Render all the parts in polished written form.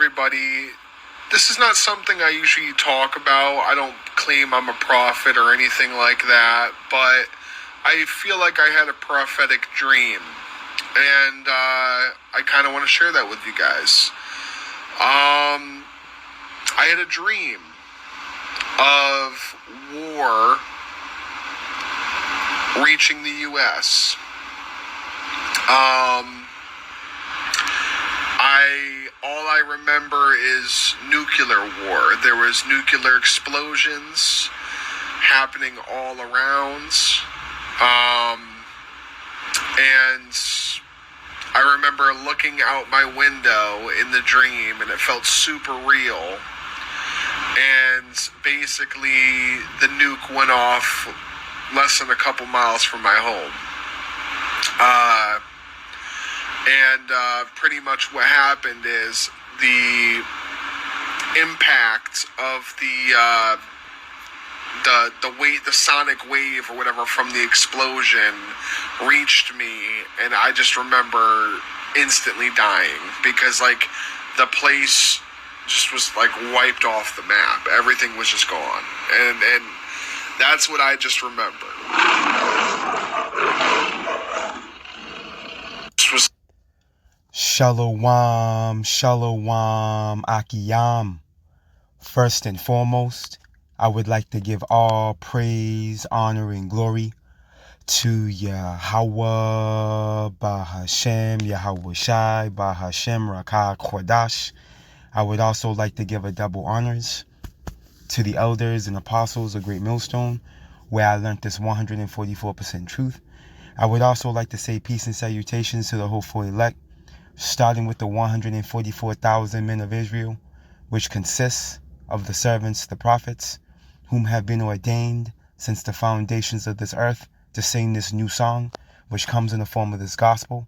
everybody. This is not something I usually talk about. I don't claim I'm a prophet or anything like that, but I feel like I had a prophetic dream, and I kind of want to share that with you guys. I had a dream of war reaching the U.S. All I remember is nuclear war. There was nuclear explosions happening all around. And I remember looking out my window in the dream, and it felt super real. And basically, the nuke went off less than a couple miles from my home. Pretty much what happened is the impact of the sonic wave or whatever from the explosion reached me, and I just remember instantly dying because like the place just was like wiped off the map. Everything was just gone, and that's what I just remember. Shalom, shalom, akiyam. First and foremost, I would like to give all praise, honor, and glory to Yahweh, Bahashem, Yahweh Shai, Bahashem, Rakah, Kodash. I would also like to give a double honors to the elders and apostles of Great Millstone, where I learned this 144% truth. I would also like to say peace and salutations to the hopeful elect, starting with the 144,000 men of Israel, which consists of the servants, the prophets, whom have been ordained since the foundations of this earth to sing this new song, which comes in the form of this gospel,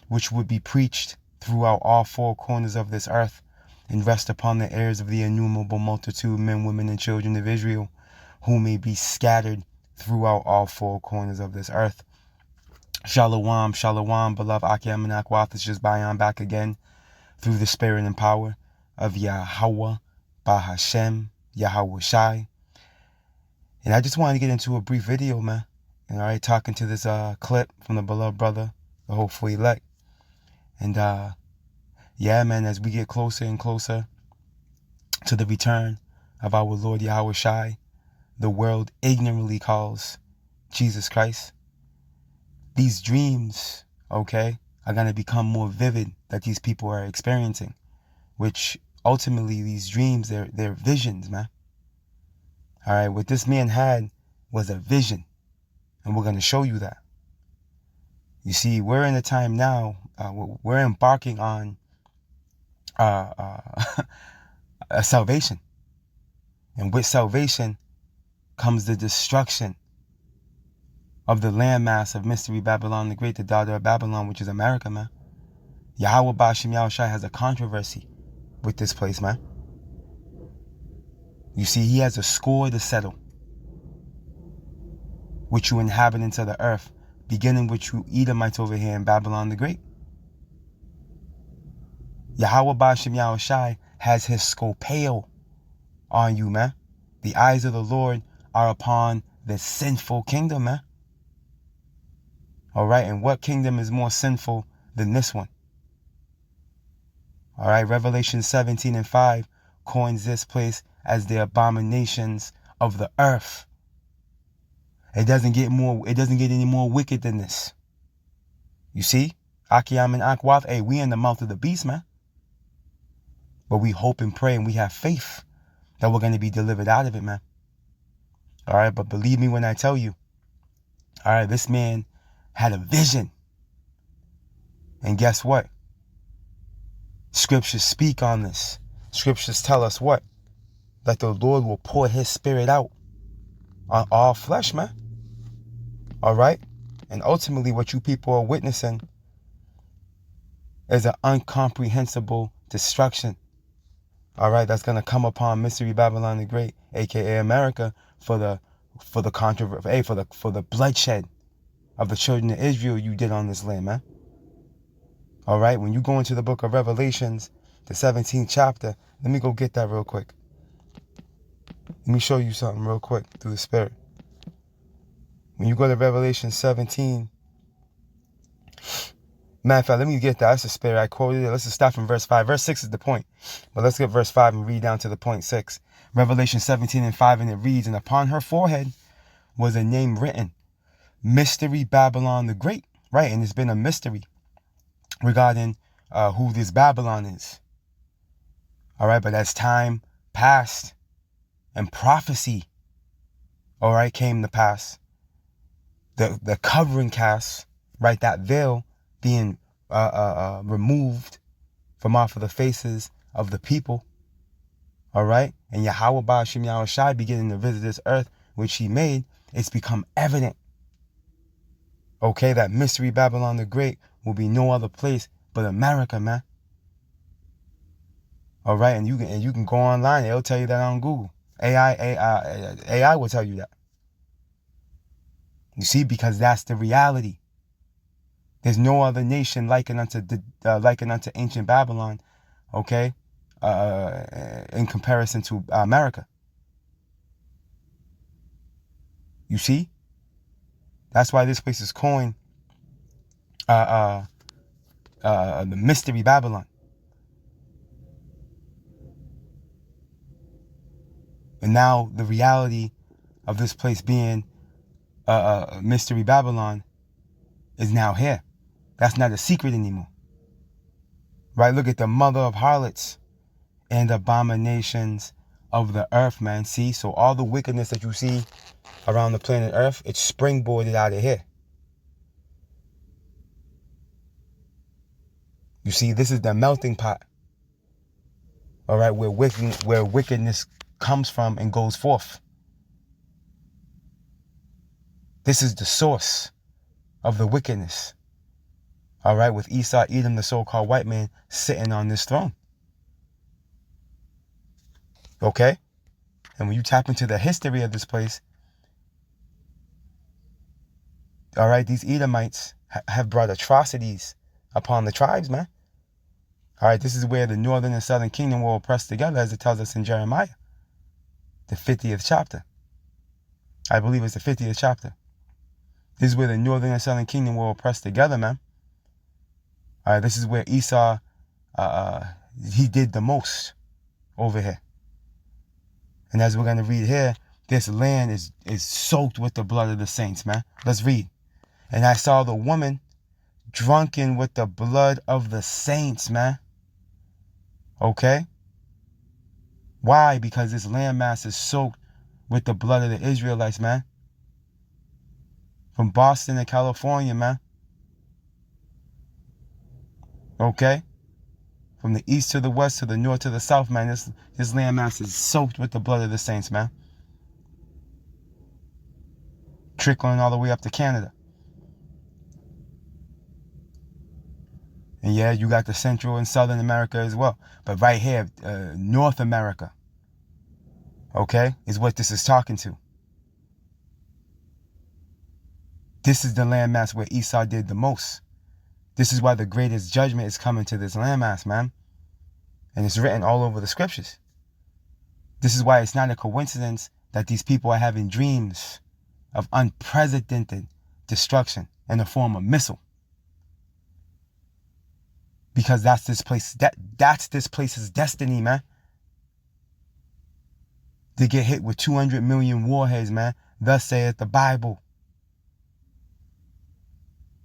which would be preached throughout all four corners of this earth and rest upon the ears of the innumerable multitude, men, women, and children of Israel, who may be scattered throughout all four corners of this earth. Shalom, shalom, beloved Akim and Akwath is just by on back again through the spirit and power of Yahweh, Bahashem, Yahweh Shai. And I just wanted to get into a brief video, man. And all right, talking to this clip from the beloved brother, the hopeful elect. And yeah, man, as we get closer and closer to the return of our Lord Yahweh Shai, the world ignorantly calls Jesus Christ. These dreams, okay, are going to become more vivid that these people are experiencing, which ultimately these dreams, they're visions, man. All right, what this man had was a vision, and we're going to show you that. You see, we're in a time now, we're embarking on a salvation. And with salvation comes the destruction of the landmass of Mystery Babylon the Great, the daughter of Babylon, which is America, man. Yahweh Bashim Yahushai has a controversy with this place, man. You see, he has a score to settle with you inhabitants of the earth, beginning with you Edomites over here in Babylon the Great. Yahweh Bashim Yahushai has his scopeo on you, man. The eyes of the Lord are upon the sinful kingdom, man. All right, and what kingdom is more sinful than this one? All right, Revelation 17:5 coins this place as the abominations of the earth. It doesn't get any more wicked than this. You see, Akiyam and Akwath, hey, we in the mouth of the beast, man. But we hope and pray and we have faith that we're going to be delivered out of it, man. All right, but believe me when I tell you, all right, this man had a vision. And guess what? Scriptures speak on this. Scriptures tell us what? That the Lord will pour his spirit out on all flesh, man. All right? And ultimately what you people are witnessing is an incomprehensible destruction. All right? That's going to come upon Mystery Babylon the Great, aka America, for the controversy, for the bloodshed of the children of Israel you did on this land, man. All right, when you go into the book of Revelations, the 17th chapter. Let me go get that real quick. Let me show you something real quick through the Spirit. When you go to Revelation 17, matter of fact, let me get that. That's the Spirit. I quoted it. Let's just start from verse 5. Verse 6 is the point. But let's get verse 5 and read down to the point 6. Revelation 17:5, and it reads, and upon her forehead was a name written, Mystery Babylon the Great. Right, and it's been a mystery regarding who this Babylon is. All right, but as time passed and prophecy, all right, came to pass, the covering cast, right, that veil being removed from off of the faces of the people, all right, and Yahweh Ba'ashim Yahweh Shai beginning to visit this earth, which he made, it's become evident, okay, that Mystery Babylon the Great will be no other place but America, man. All right, and you can go online. It'll tell you that on Google. AI will tell you that. You see, because that's the reality. There's no other nation likened unto ancient Babylon, okay, in comparison to America. You see, that's why this place is coined the Mystery Babylon. And now the reality of this place being Mystery Babylon is now here. That's not a secret anymore. Right? Look at the mother of harlots and abominations of the earth, man. See? So all the wickedness that you see around the planet Earth, it's springboarded out of here. You see, this is the melting pot. All right, where wickedness comes from and goes forth. This is the source of the wickedness. All right, with Esau, Edom, the so-called white man, sitting on this throne. Okay? And when you tap into the history of this place, all right, these Edomites have brought atrocities upon the tribes, man. All right, this is where the northern and southern kingdom will oppress together, as it tells us in Jeremiah, the 50th chapter. I believe it's the 50th chapter. This is where the northern and southern kingdom will oppress together, man. All right, this is where Esau, he did the most over here. And as we're going to read here, this land is soaked with the blood of the saints, man. Let's read. And I saw the woman drunken with the blood of the saints, man. Okay? Why? Because this landmass is soaked with the blood of the Israelites, man. From Boston to California, man. Okay? From the east to the west to the north to the south, man. This landmass is soaked with the blood of the saints, man. Trickling all the way up to Canada. And yeah, you got the Central and Southern America as well. But right here, North America, okay, is what this is talking to. This is the landmass where Esau did the most. This is why the greatest judgment is coming to this landmass, man. And it's written all over the scriptures. This is why it's not a coincidence that these people are having dreams of unprecedented destruction in the form of missile. Because that's this place, that's this place's destiny, man. To get hit with 200 million warheads, man. Thus saith the Bible.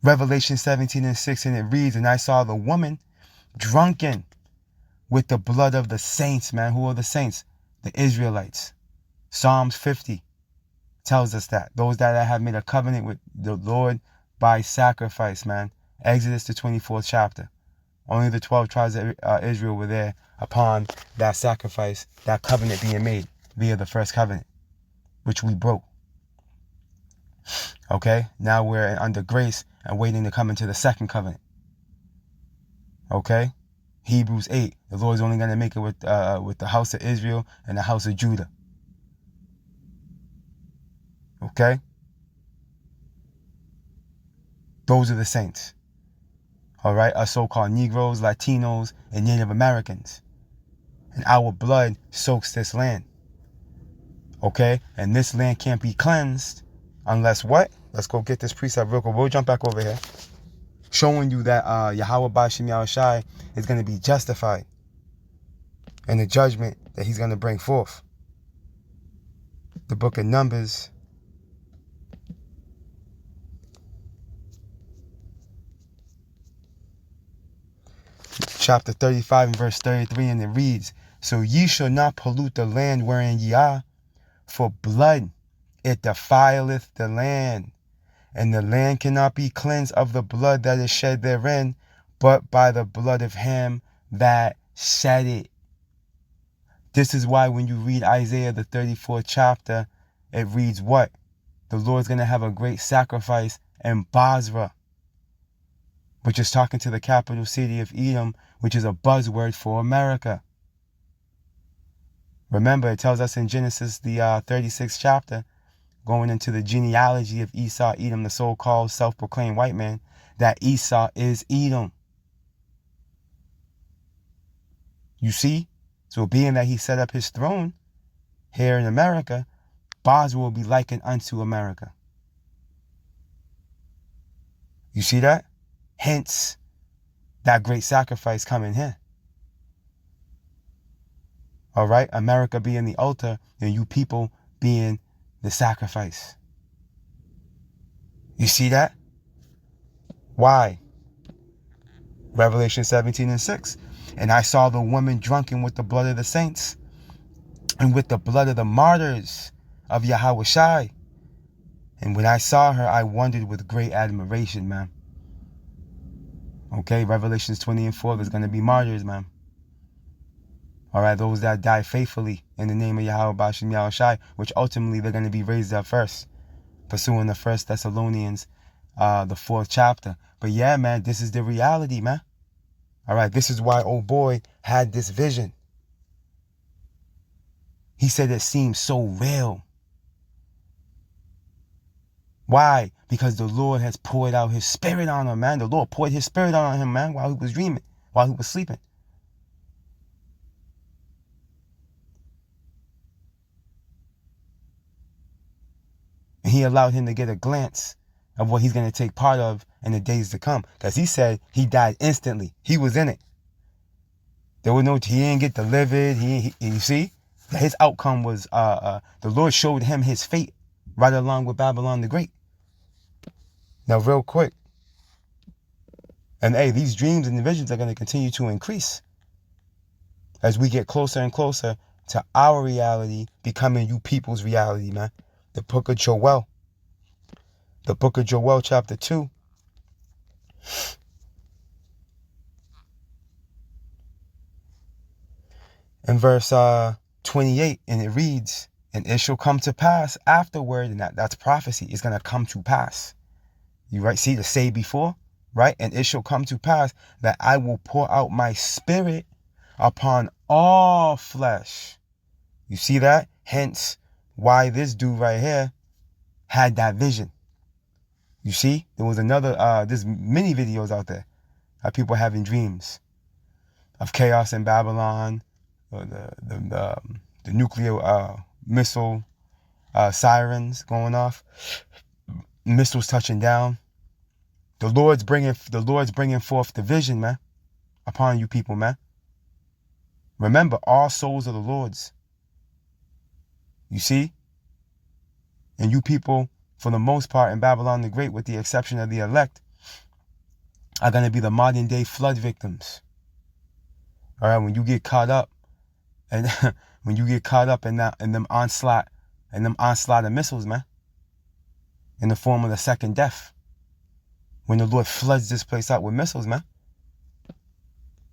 Revelation 17:6, and it reads, and I saw the woman drunken with the blood of the saints, man. Who are the saints? The Israelites. Psalms 50 tells us that. Those that have made a covenant with the Lord by sacrifice, man. Exodus, the 24th chapter. Only the 12 tribes of Israel were there upon that sacrifice, that covenant being made via the first covenant, which we broke. Okay? Now we're under grace and waiting to come into the second covenant. Okay? Hebrews 8. The Lord's only going to make it with the house of Israel and the house of Judah. Okay? Those are the saints. all right, us so-called Negroes, Latinos, and Native Americans. And our blood soaks this land, okay? And this land can't be cleansed unless what? Let's go get this precept real quick. We'll jump back over here. Showing you that Yahweh Bashim Yahushai is going to be justified in the judgment that he's going to bring forth. The book of Numbers, chapter 35 and verse 33, and it reads, "So ye shall not pollute the land wherein ye are, for blood it defileth the land, and the land cannot be cleansed of the blood that is shed therein, but by the blood of him that shed it." This is why when you read Isaiah, the 34th chapter, it reads what? The Lord's going to have a great sacrifice in Basra, which is talking to the capital city of Edom, which is a buzzword for America. Remember, it tells us in Genesis, the 36th chapter, going into the genealogy of Esau, Edom, the so-called self-proclaimed white man, that Esau is Edom. You see? So being that he set up his throne here in America, Basra will be likened unto America. You see that? Hence, that great sacrifice coming here. All right? America being the altar, and you people being the sacrifice. You see that? Why? Revelation 17 and 6. "And I saw the woman drunken with the blood of the saints and with the blood of the martyrs of Yahweh Shai. And when I saw her, I wondered with great admiration," man. Okay, Revelations 20 and 4, there's going to be martyrs, man. All right, those that die faithfully in the name of Yahweh Bashim Yahushai, which ultimately they're going to be raised up first, pursuing the 1 Thessalonians, the 4th chapter. But yeah, man, this is the reality, man. All right, this is why old boy had this vision. He said it seemed so real. Why? Because the Lord has poured out his spirit on him, man. The Lord poured his spirit on him, man, while he was dreaming, while he was sleeping. And he allowed him to get a glance of what he's going to take part of in the days to come. Because he said he died instantly. He was in it. There was no, he didn't get delivered. You see? His outcome was, the Lord showed him his fate right along with Babylon the Great. Now, real quick. And hey, these dreams and visions are going to continue to increase as we get closer and closer to our reality becoming you people's reality, man. The book of Joel. The book of Joel, chapter 2. In verse 28, and it reads, "And it shall come to pass afterward," and that's prophecy. It's going to come to pass. You right? See the say before, right? "And it shall come to pass that I will pour out my spirit upon all flesh." You see that? Hence, why this dude right here had that vision. You see? There was another, there's many videos out there of people having dreams of chaos in Babylon, the nuclear missile sirens going off, missiles touching down. The Lord's bringing forth the vision, man, upon you people, man. Remember, all souls are the Lord's. You see? And you people, for the most part, in Babylon the Great, with the exception of the elect, are going to be the modern day flood victims. All right, when you get caught up, and when you get caught up in them onslaught of missiles, man, in the form of the second death, when the Lord floods this place out with missiles, man.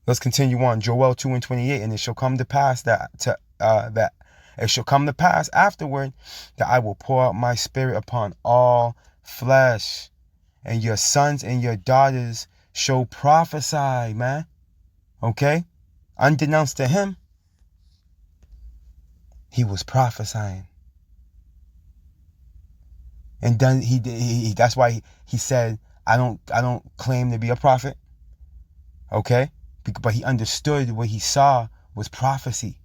Let's continue on. Joel 2 and 28, "And it shall come to pass that it shall come to pass afterward that I will pour out my spirit upon all flesh, and your sons and your daughters shall prophesy," man. Okay? Unbeknownst to him, he was prophesying. And then he that's why he said, I don't claim to be a prophet. Okay? But he understood what he saw was prophecy.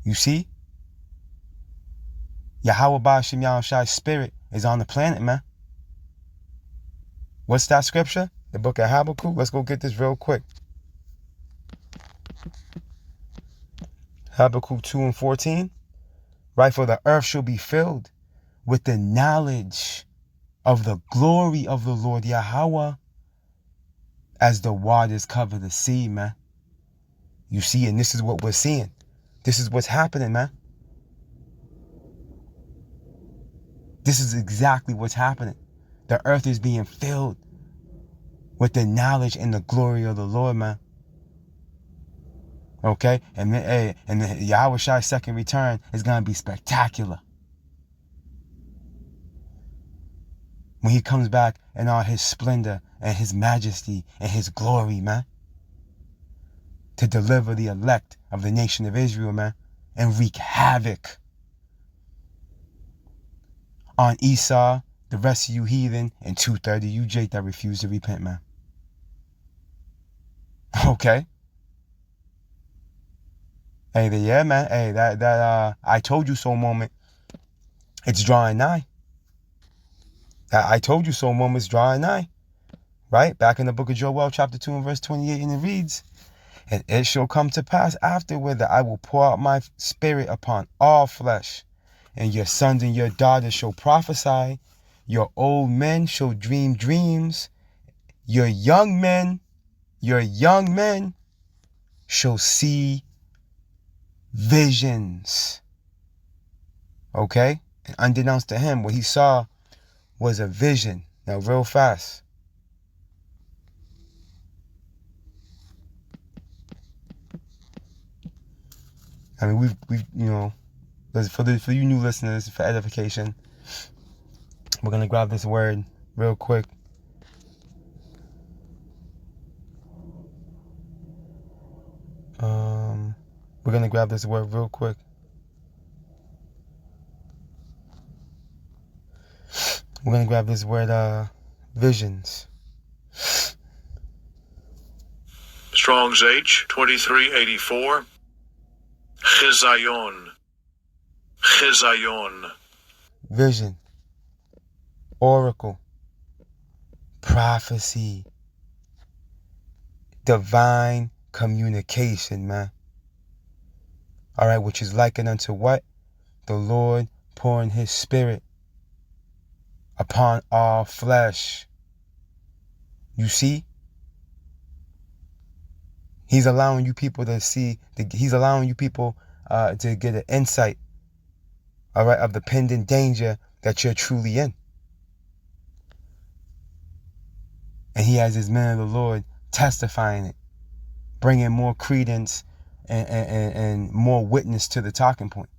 You see? Yahweh Ba'ashem Yahushai's spirit is on the planet, man. What's that scripture? The book of Habakkuk? Let's go get this real quick. Habakkuk 2:14. Right, for the earth shall be filled with the knowledge of the glory of the Lord Yahweh as the waters cover the sea, man. You see, and this is what we're seeing. This is what's happening, man. This is exactly what's happening. The earth is being filled with the knowledge and the glory of the Lord, man. Okay? And the Yahweh Shai's second return is going to be spectacular. When he comes back in all his splendor and his majesty and his glory, man. To deliver the elect of the nation of Israel, man. And wreak havoc on Esau, the rest of you heathen, and 230 you Jake that refuse to repent, man. Okay? Hey, yeah, man. Hey, that I told you so moment, it's drawing nigh. That I told you so moment's drawing nigh. Right? Back in the book of Joel, chapter 2 and verse 28, and it reads, and it shall come to pass afterward that I will pour out my spirit upon all flesh, and your sons and your daughters shall prophesy, your old men shall dream dreams, your young men shall see visions. Okay? And unbeknownst to him, what he saw was a vision. Now, real fast. I mean, we've you know, for you new listeners, for edification, we're gonna grab this word real quick. We're gonna grab this word real quick. We're gonna grab this word, visions. Strong's H 2384. Chizayon. Vision. Oracle. Prophecy. Divine communication, man. All right, which is likened unto what? The Lord pouring his spirit upon all flesh. You see? He's allowing you people to see, he's allowing you people to get an insight, all right, of the pending danger that you're truly in. And he has his men of the Lord testifying it, bringing more credence and more witness to the talking point.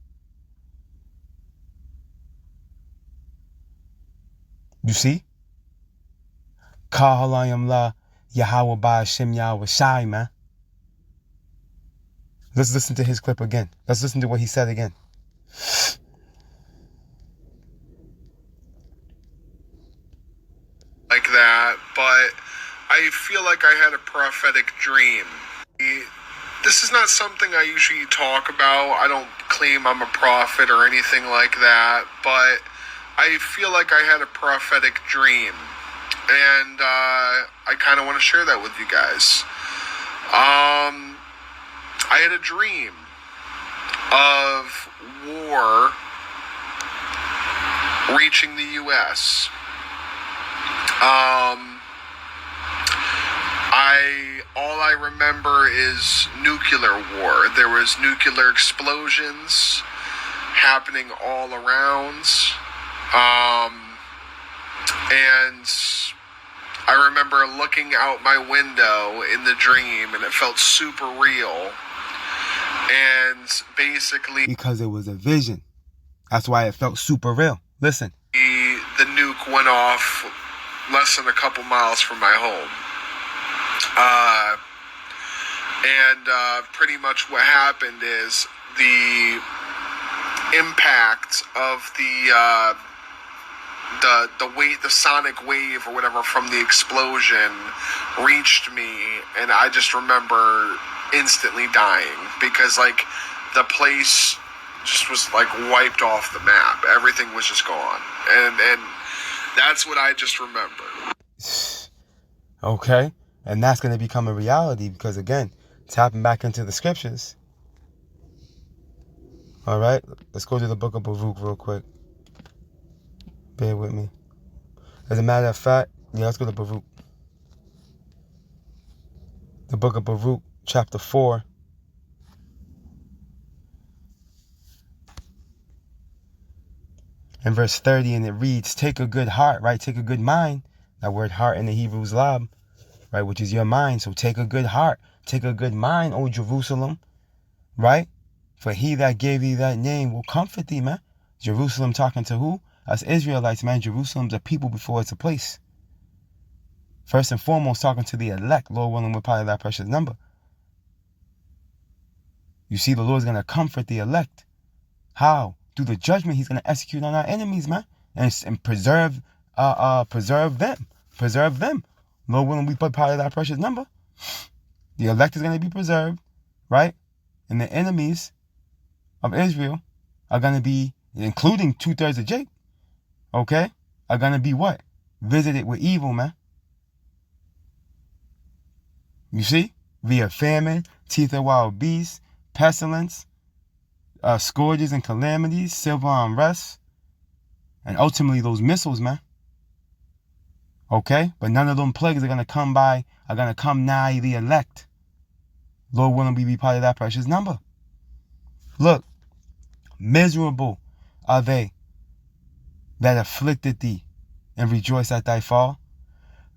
You see? Kahalayam la Yahweh Ba'ashem Yahweh Shai, man. Let's listen to his clip again. Let's listen to what he said again. Like that, but I feel like I had a prophetic dream. This is not something I usually talk about. I don't claim I'm a prophet or anything like that, but I feel like I had a prophetic dream, and I kind of want to share that with you guys. I had a dream of war reaching the U.S. All I remember is nuclear war. There was nuclear explosions happening all around. And I remember looking out my window in the dream, and it felt super real. And basically, because it was a vision. That's why it felt super real. Listen. The nuke went off less than a couple miles from my home. And pretty much what happened is the impact of the the sonic wave or whatever from the explosion reached me, and I just remember instantly dying because like the place just was like wiped off the map. Everything was just gone, and that's what I just remember. Okay, and that's going to become a reality because again, tapping back into the scriptures. All right, let's go to the book of Baruch real quick. Bear with me. As a matter of fact, yeah, let's go to Baruch. The book of Baruch, chapter 4. And verse 30, and it reads, take a good heart, right? Take a good mind. That word heart in the Hebrew is lab, right? Which is your mind. So take a good heart. Take a good mind, O Jerusalem, right? For he that gave thee that name will comfort thee, man. Jerusalem talking to who? Us Israelites, man. Jerusalem's a people before it's a place. First and foremost, talking to the elect. Lord willing, we're part of that precious number. You see, the Lord's going to comfort the elect. How? Through the judgment he's going to execute on our enemies, man. And preserve them. Preserve them. Lord willing, we put part of that precious number. The elect is going to be preserved, right? And the enemies of Israel are going to be, including 2/3 of Jacob, okay, are going to be what? Visited with evil, man. You see? Via famine, teeth of wild beasts, pestilence, scourges and calamities, civil unrest, and ultimately those missiles, man. Okay? But none of them plagues are going to come nigh the elect. Lord willing, we be part of that precious number. Look, miserable are they that afflicted thee and rejoice at thy fall.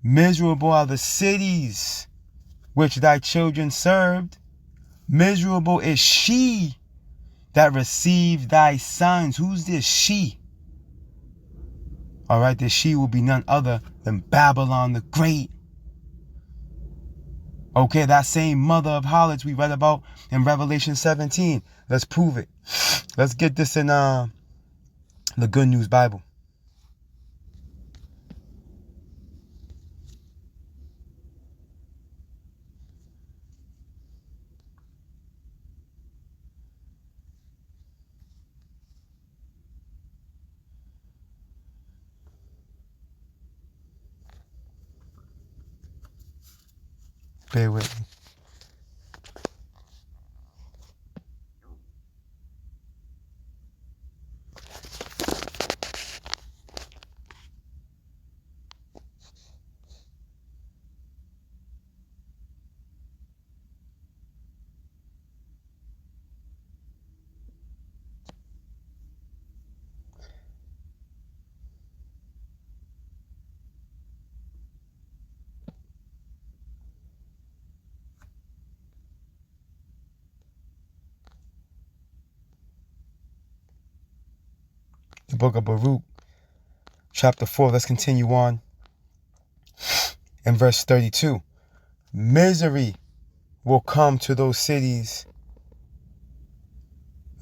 Miserable are the cities which thy children served. Miserable is she that received thy sons. Who's this she? All right, this she will be none other than Babylon the Great. Okay, that same mother of harlots we read about in Revelation 17. Let's prove it. Let's get this in the Good News Bible. Bear with me. The book of Baruch, chapter 4. Let's continue on. In verse 32. Misery will come to those cities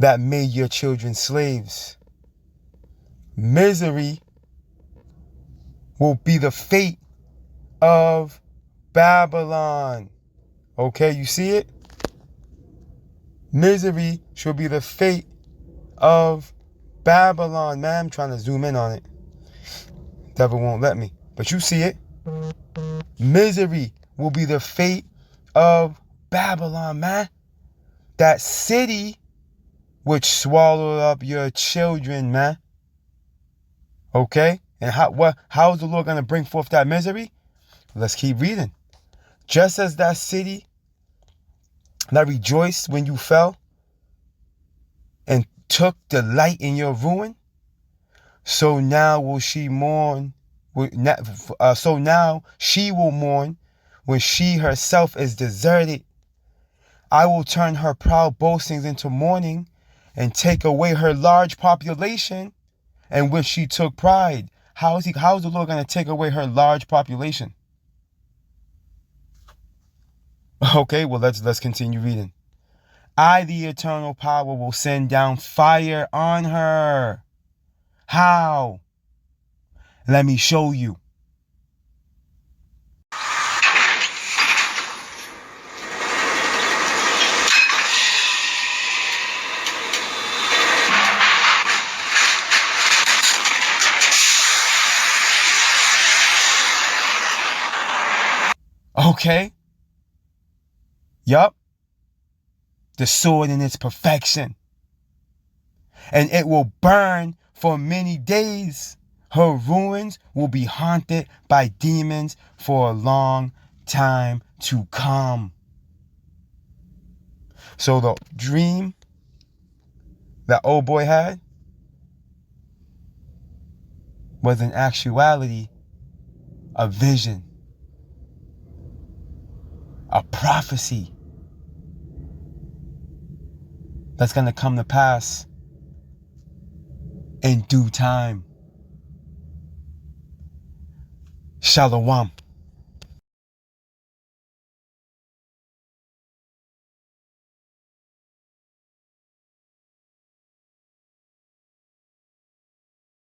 that made your children slaves. Misery will be the fate of Babylon. Okay, you see it? Misery shall be the fate of Babylon. Man, I'm trying to zoom in on it. Devil won't let me. But you see it. Misery will be the fate of Babylon, man. That city which swallowed up your children, man. Okay? And how is the Lord going to bring forth that misery? Let's keep reading. Just as that city that rejoiced when you fell and took delight in your ruin, so now will she mourn. So now she will mourn when she herself is deserted. I will turn her proud boastings into mourning and take away her large population in which she took pride. How is the Lord going to take away her large population? Okay, well, let's continue reading. I, the eternal power, will send down fire on her. How? Let me show you. Okay. Yup. The sword in its perfection. And it will burn for many days. Her ruins will be haunted by demons for a long time to come. So the dream that old boy had was in actuality a vision, a prophecy that's going to come to pass in due time. Shalom.